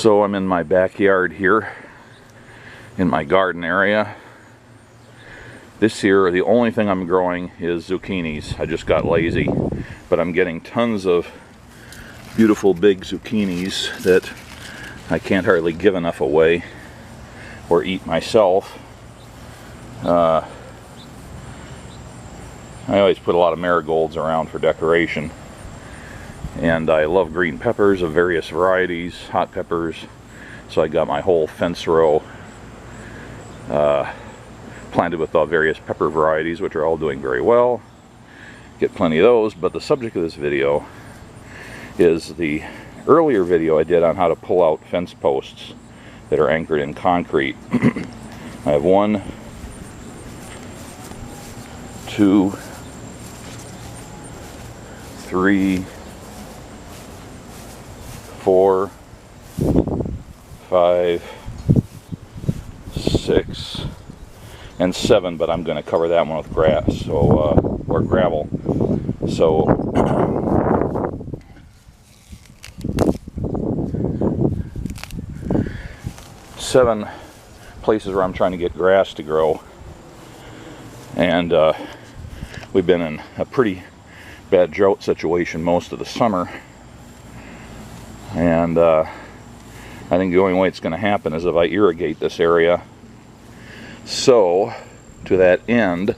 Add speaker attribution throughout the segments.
Speaker 1: So I'm in my backyard here, in my garden area. This year, the only thing I'm growing is zucchinis. I just got lazy, but I'm getting tons of beautiful big zucchinis that I can't hardly give enough away or eat myself. I always put a lot of marigolds around for decoration. And I love green peppers of various varieties, hot peppers. So I got my whole fence row planted with all various pepper varieties, which are all doing very well. Get plenty of those, but the subject of this video is the earlier video I did on how to pull out fence posts that are anchored in concrete. I have 1, 2, 3, 4, 5, 6, and 7, but I'm going to cover that one with grass, so or gravel. So seven places where I'm trying to get grass to grow, and we've been in a pretty bad drought situation most of the summer. And I think the only way it's going to happen is if I irrigate this area. So, to that end,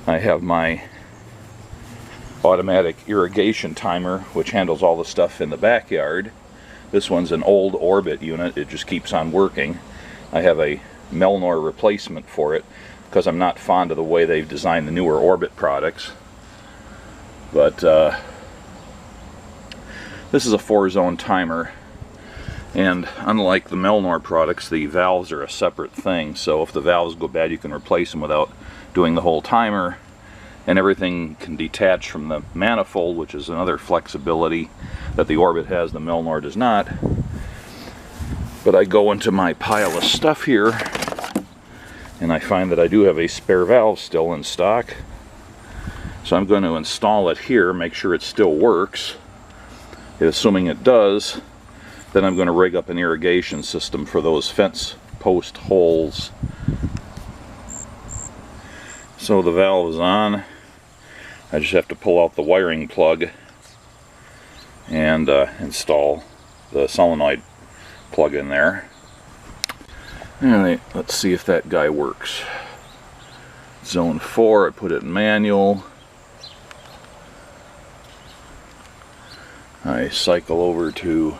Speaker 1: I have my automatic irrigation timer, which handles all the stuff in the backyard. This one's an old Orbit unit. It just keeps on working. I have a Melnor replacement for it because I'm not fond of the way they've designed the newer Orbit products. But this is a 4-zone timer, and unlike the Melnor products, the valves are a separate thing, so if the valves go bad you can replace them without doing the whole timer, and everything can detach from the manifold, which is another flexibility that the Orbit has, the Melnor does not. But I go into my pile of stuff here and I find that I do have a spare valve still in stock, so I'm going to install it here, make sure it still works. Assuming it does, then I'm going to rig up an irrigation system for those fence post holes. So the valve is on. I just have to pull out the wiring plug and install the solenoid plug in there. Alright, let's see if that guy works. Zone 4, I put it in manual. I cycle over to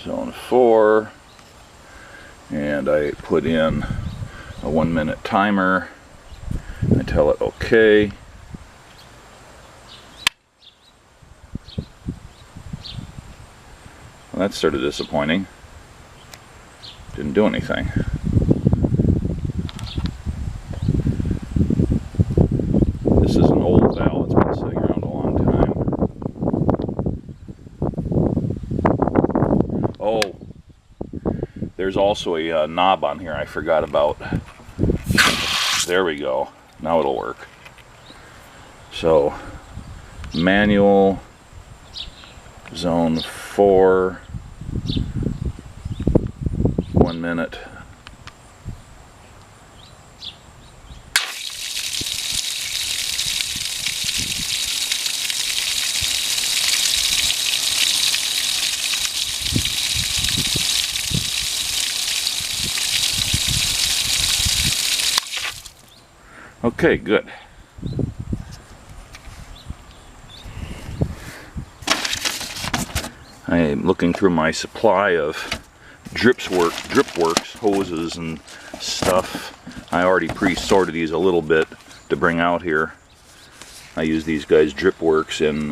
Speaker 1: zone 4 and I put in a 1-minute timer. I tell it okay. Well, that's sort of disappointing. Didn't do anything. This is an old valve. It's been sitting around a long time. Oh, there's also a knob on here I forgot about. There we go. Now it'll work. So, manual, zone 4, 1 minute. Okay, good. I am looking through my supply of dripworks hoses and stuff. I already pre-sorted these a little bit to bring out here. I use these guys dripworks in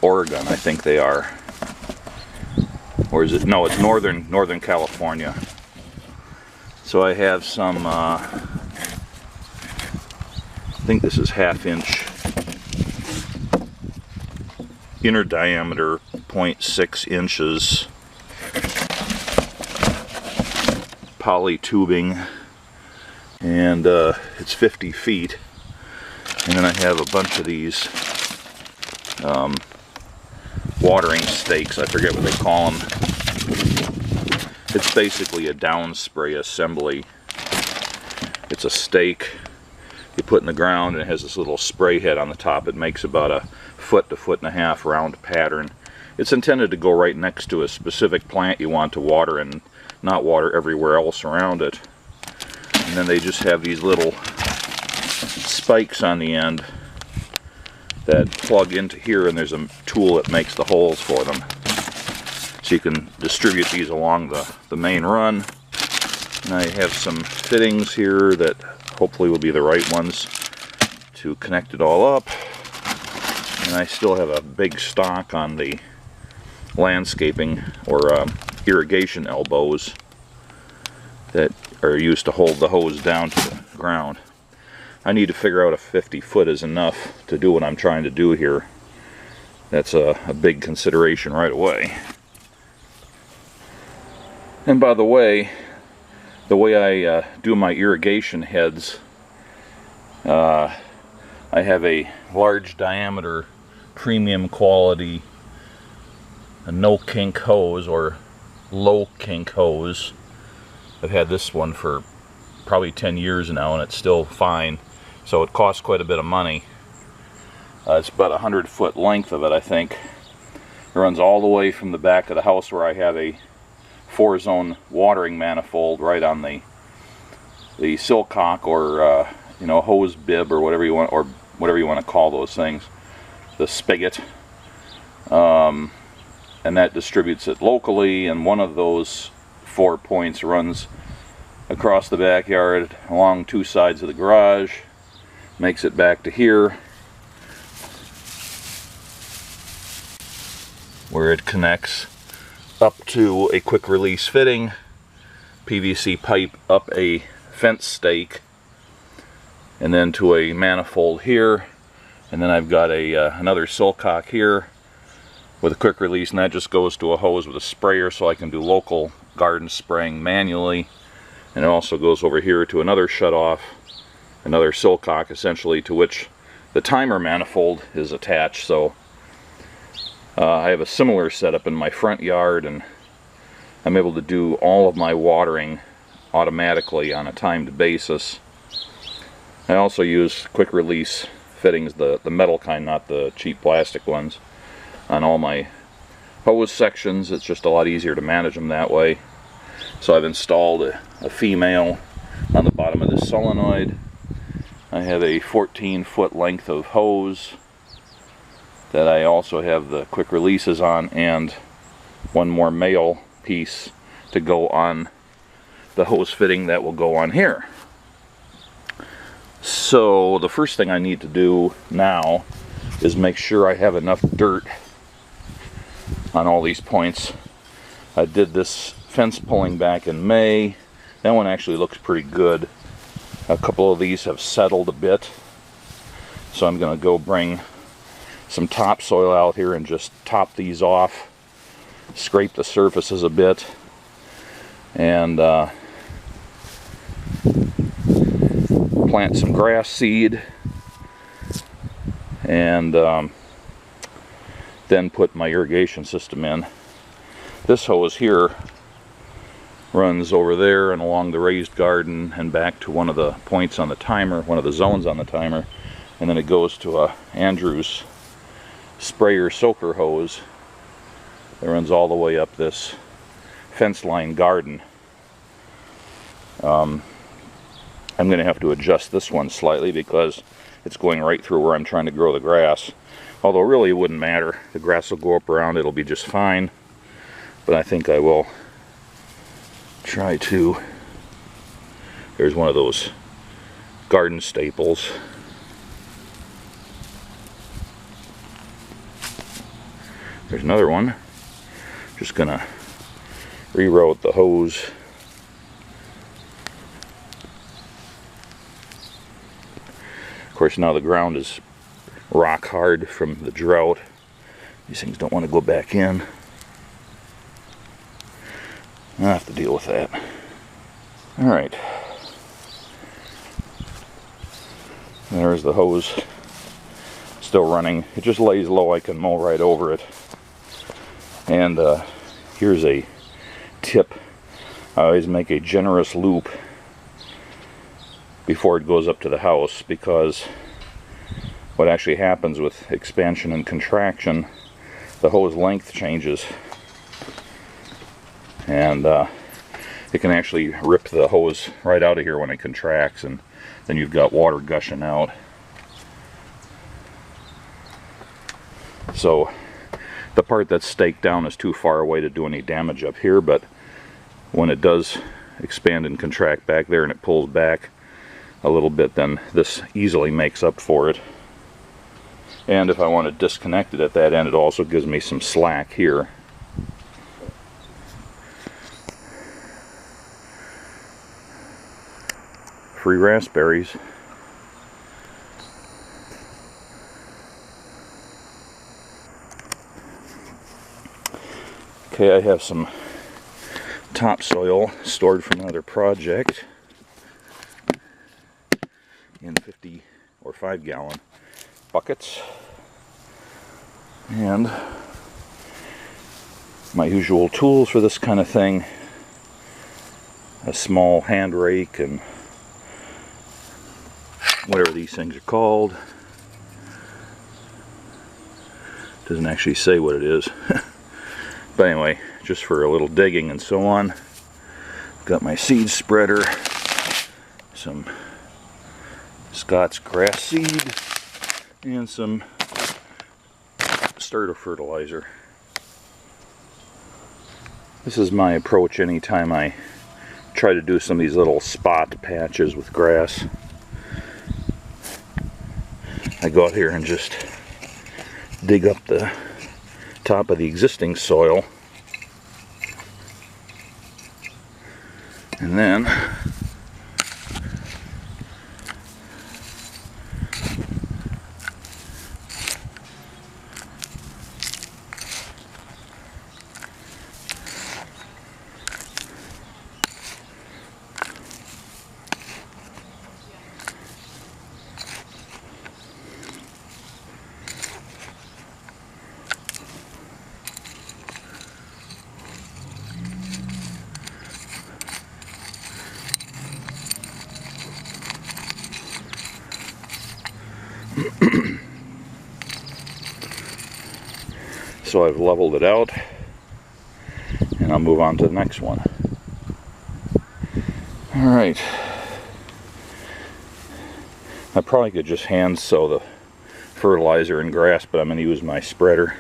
Speaker 1: Oregon, I think they are. Or is it? No, it's Northern California. So I have some, I think this is 1/2 inch inner diameter, 0.6 inches poly tubing, and it's 50 feet. And then I have a bunch of these watering stakes. I forget what they call them. It's basically a down spray assembly. It's a stake you put in the ground, and it has this little spray head on the top. It makes about a foot to foot and a half round pattern. It's intended to go right next to a specific plant you want to water and not water everywhere else around it. And then they just have these little spikes on the end that plug into here, and there's a tool that makes the holes for them. So you can distribute these along the main run. And I have some fittings here that hopefully will be the right ones to connect it all up. And I still have a big stock on the landscaping or irrigation elbows that are used to hold the hose down to the ground. I need to figure out if 50 foot is enough to do what I'm trying to do here. That's a big consideration right away. And by the way I do my irrigation heads, I have a large diameter premium quality no kink hose or low kink hose. I've had this one for probably 10 years now and it's still fine, so it costs quite a bit of money. It's about 100 foot length of it, I think. It runs all the way from the back of the house where I have a 4-zone watering manifold right on the silcock or hose bib or whatever you want to call those things, the spigot, and that distributes it locally. And one of those 4 points runs across the backyard along 2 sides of the garage, makes it back to here where it connects up to a quick release fitting, PVC pipe up a fence stake, and then to a manifold here, and then I've got another silcock here with a quick release, and that just goes to a hose with a sprayer so I can do local garden spraying manually. And it also goes over here to another shutoff, another silcock essentially, to which the timer manifold is attached. So I have a similar setup in my front yard, and I'm able to do all of my watering automatically on a timed basis. I also use quick release fittings, the metal kind, not the cheap plastic ones, on all my hose sections. It's just a lot easier to manage them that way. So I've installed a female on the bottom of this solenoid. I have a 14-foot length of hose that I also have the quick releases on, and one more male piece to go on the hose fitting that will go on here. So the first thing I need to do now is make sure I have enough dirt on all these points. I did this fence pulling back in May. That one actually looks pretty good. A couple of these have settled a bit, so I'm going to go bring some topsoil out here and just top these off, scrape the surfaces a bit, and plant some grass seed, and then put my irrigation system in. This hose here runs over there and along the raised garden and back to one of the points on the timer, one of the zones on the timer, and then it goes to a Andrews sprayer soaker hose that runs all the way up this fence line garden. I'm going to have to adjust this one slightly because it's going right through where I'm trying to grow the grass. Although really it wouldn't matter. The grass will go up around, it'll be just fine. But I think I will try to. There's one of those garden staples. There's another one. Just gonna reroute the hose. Of course, now the ground is rock hard from the drought. These things don't want to go back in. I'll have to deal with that. Alright. There's the hose still running. It just lays low, I can mow right over it. And here's a tip. I always make a generous loop before it goes up to the house, because what actually happens with expansion and contraction, the hose length changes, and it can actually rip the hose right out of here when it contracts, and then you've got water gushing out. So the part that's staked down is too far away to do any damage up here, but when it does expand and contract back there and it pulls back a little bit, then this easily makes up for it. And if I want to disconnect it at that end, it also gives me some slack here. Free raspberries. Okay, I have some topsoil stored from another project in 50 or 5-gallon buckets, and my usual tools for this kind of thing: a small hand rake and whatever these things are called. Doesn't actually say what it is. But anyway, just for a little digging and so on. Got my seed spreader, some Scott's grass seed, and some starter fertilizer. This is my approach anytime I try to do some of these little spot patches with grass. I go out here and just dig up the top of the existing soil, and then so I've leveled it out, and I'll move on to the next one. Alright, I probably could just hand sow the fertilizer and grass, but I'm going to use my spreader.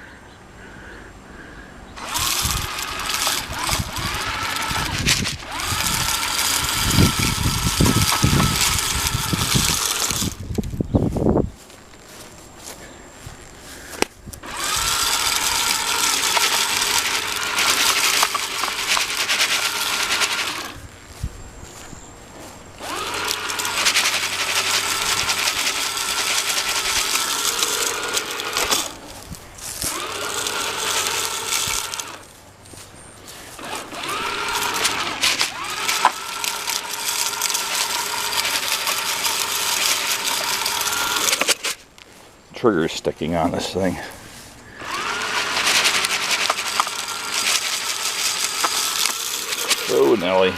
Speaker 1: Trigger sticking on this thing. Oh, Nelly.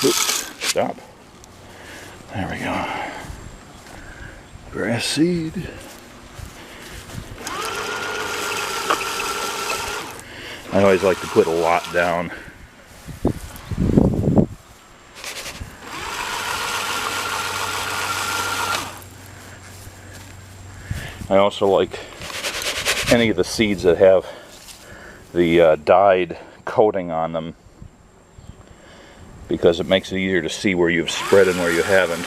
Speaker 1: Oops, stop. There we go. Grass seed. I always like to put a lot down. I also like any of the seeds that have the dyed coating on them, because it makes it easier to see where you've spread and where you haven't.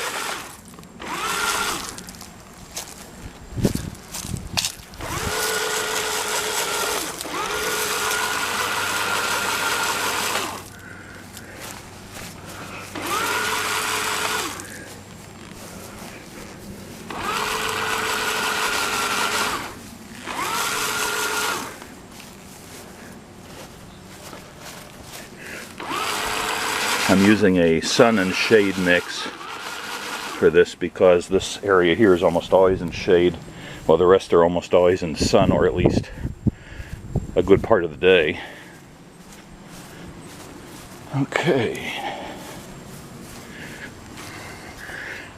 Speaker 1: I'm using a sun and shade mix for this because this area here is almost always in shade, while the rest are almost always in sun, or at least a good part of the day. Okay.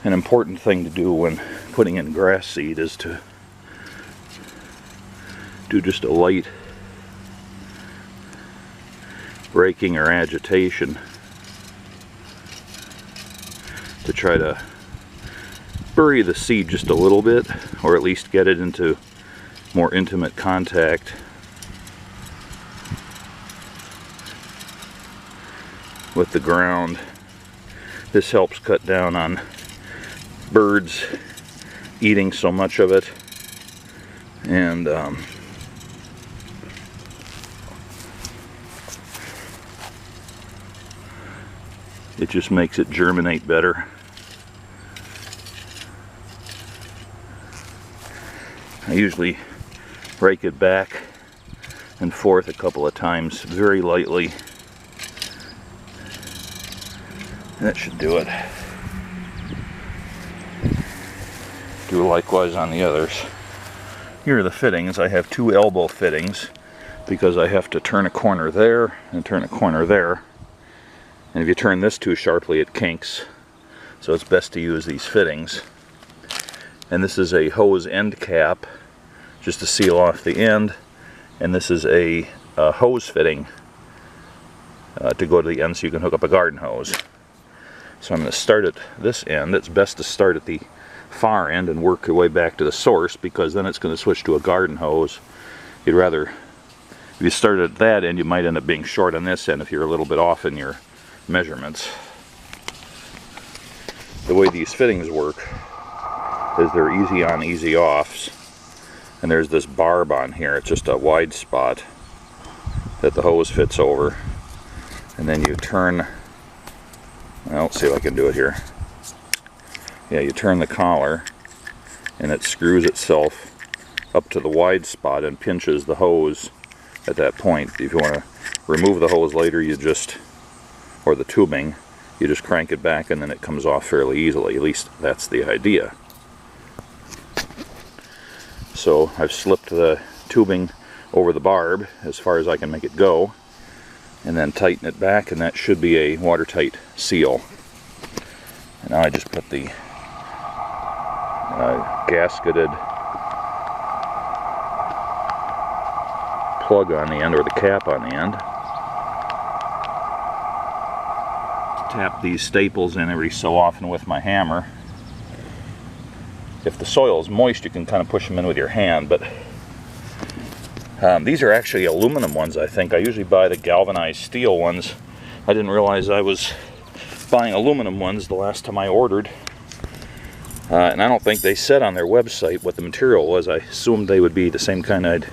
Speaker 1: An important thing to do when putting in grass seed is to do just a light raking or agitation to try to bury the seed just a little bit, or at least get it into more intimate contact with the ground. This helps cut down on birds eating so much of it, and it just makes it germinate better. I usually rake it back and forth a couple of times very lightly. That should do it. Do likewise on the others. Here are the fittings. I have 2 elbow fittings because I have to turn a corner there and turn a corner there. And if you turn this too sharply, it kinks. So it's best to use these fittings. And this is a hose end cap, just to seal off the end. And this is a hose fitting to go to the end so you can hook up a garden hose. So I'm going to start at this end. It's best to start at the far end and work your way back to the source, because then it's going to switch to a garden hose. You'd rather, if you start at that end, you might end up being short on this end if you're a little bit off in your measurements. The way these fittings work is they're easy on, easy offs, and there's this barb on here. It's just a wide spot that the hose fits over, and then you turn, well, let's see if I can do it here. Yeah, you turn the collar and it screws itself up to the wide spot and pinches the hose at that point. If you want to remove the hose later, you just, or the tubing, you just crank it back and then it comes off fairly easily. At least that's the idea. So I've slipped the tubing over the barb as far as I can make it go, and then tighten it back, and that should be a watertight seal. And now I just put the gasketed plug on the end, or the cap on the end. Tap these staples in every so often with my hammer. If the soil is moist, you can kind of push them in with your hand, but these are actually aluminum ones, I think. I usually buy the galvanized steel ones. I didn't realize I was buying aluminum ones the last time I ordered. And I don't think they said on their website what the material was. I assumed they would be the same kind I'd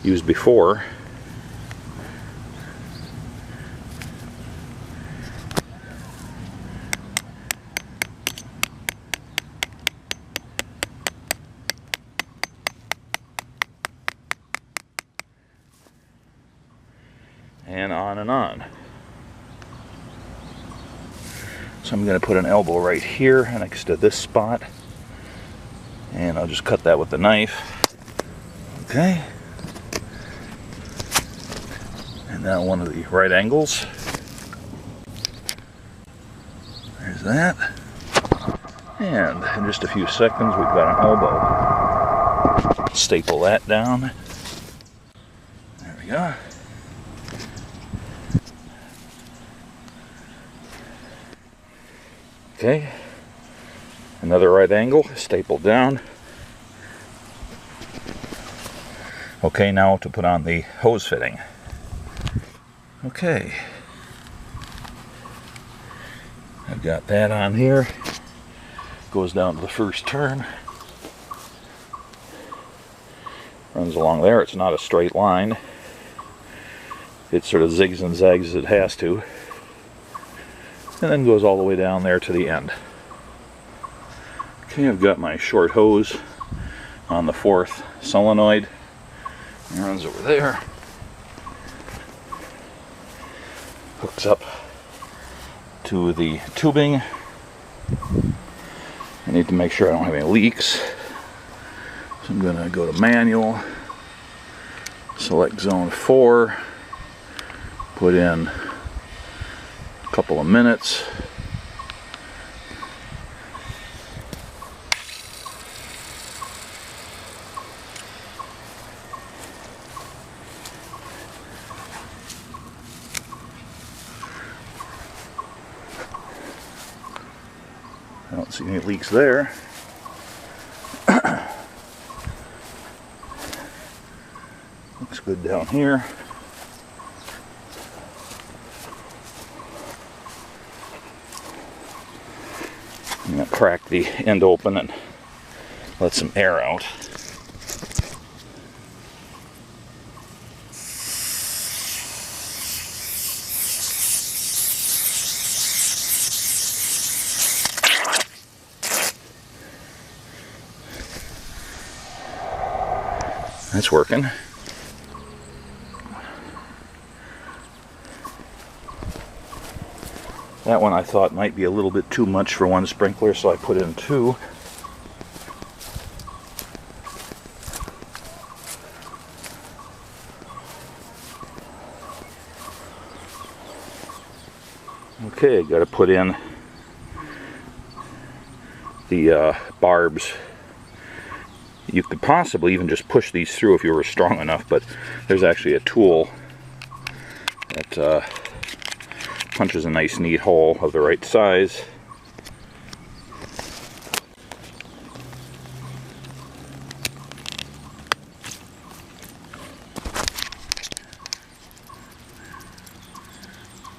Speaker 1: used before. And on and on. So I'm going to put an elbow right here next to this spot, and I'll just cut that with the knife. Okay. And now one of the right angles. There's that. And in just a few seconds we've got an elbow. Staple that down. There we go. Okay, another right angle, stapled down. Okay, now to put on the hose fitting. Okay, I've got that on here. Goes down to the first turn. Runs along there. It's not a straight line. It sort of zigs and zags as it has to. And then goes all the way down there to the end. Okay, I've got my short hose on the 4th solenoid. It runs over there. Hooks up to the tubing. I need to make sure I don't have any leaks. So I'm going to go to manual, select zone 4, put in a couple of minutes. I don't see any leaks there. Looks good down here. I'm going to crack the end open and let some air out. That's working. That one I thought might be a little bit too much for one sprinkler, so I put in 2. Okay, got to put in the barbs. You could possibly even just push these through if you were strong enough, but there's actually a tool that punches a nice neat hole of the right size.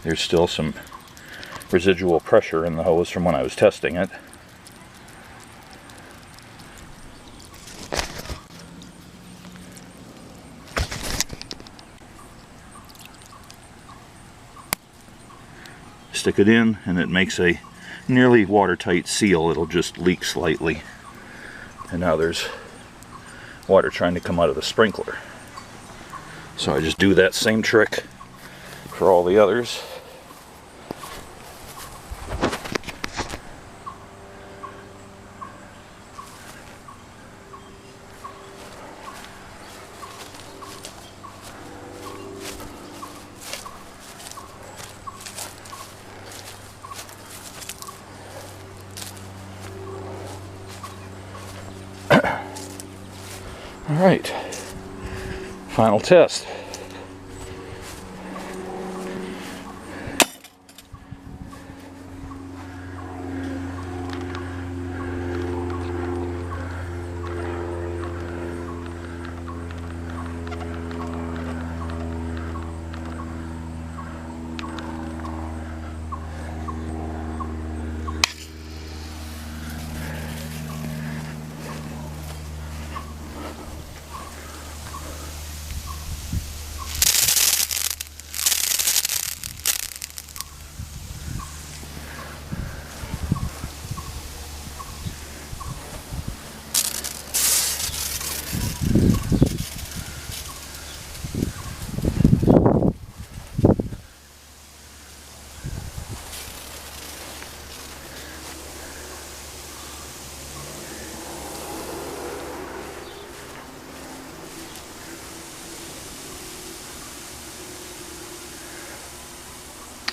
Speaker 1: There's still some residual pressure in the hose from when I was testing it. Stick it in and it makes a nearly watertight seal. It'll just leak slightly. And now there's water trying to come out of the sprinkler. So I just do that same trick for all the others. All right, final test.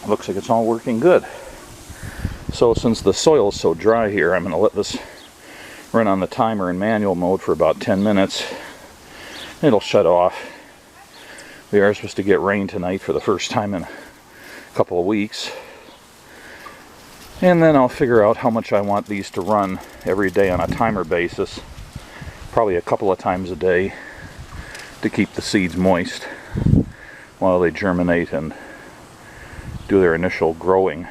Speaker 1: Looks like it's all working good. So since the soil is so dry here, I'm going to let this run on the timer in manual mode for about 10 minutes. It'll shut off. We are supposed to get rain tonight for the first time in a couple of weeks. And then I'll figure out how much I want these to run every day on a timer basis. Probably a couple of times a day to keep the seeds moist while they germinate and do their initial growing.